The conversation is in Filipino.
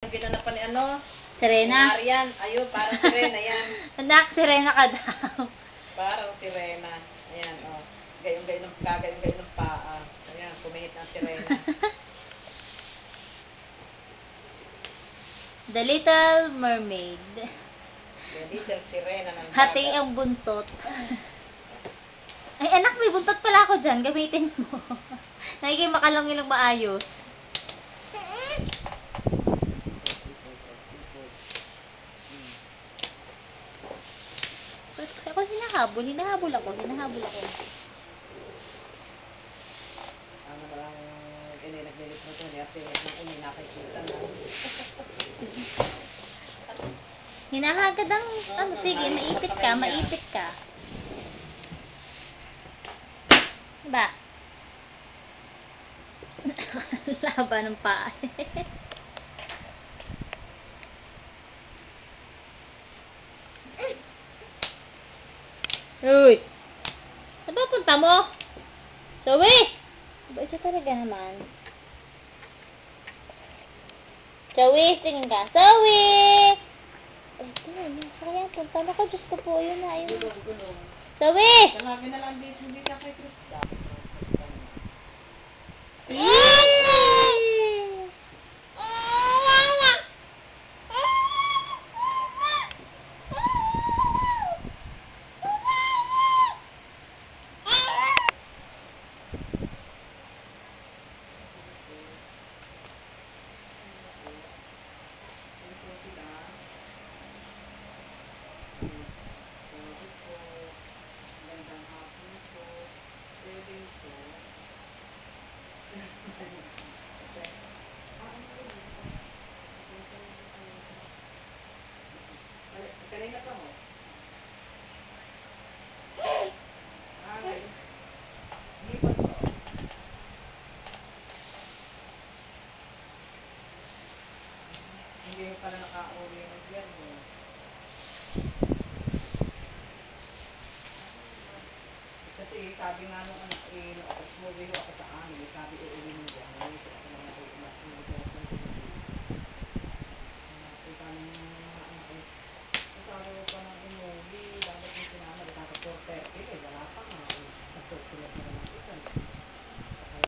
Ginanap pa ni ano? Serena? Marian. Ayun, parang sirena yan. Anak, Serena ka daw. Parang sirena. Ayan, oh. Gagayong-gayon ng paa. Ayan, kumihit ng sirena. The Little Mermaid. The little sirena ng Hati dagat. ang buntot. Ay anak, may buntot pala ako dyan. Gamitin mo. Nagiging makalong-ilong maayos. Ako hinahabol ako. Ano ba ang naglilit mo ito? Singit ng umi, nakikita na. Hinahagad ang, sige, maipit ka. Ba? Laban ng paa. Uy! Saan ba punta mo? Zoe! Ba, ito talaga naman. Zoe, tingin ka. Zoe! Ito, yun. Saan punta mo ko? Diyos ko po, yun na. Yun. Gulong. Zoe! Lagi na lang busy kay Krista. Eee!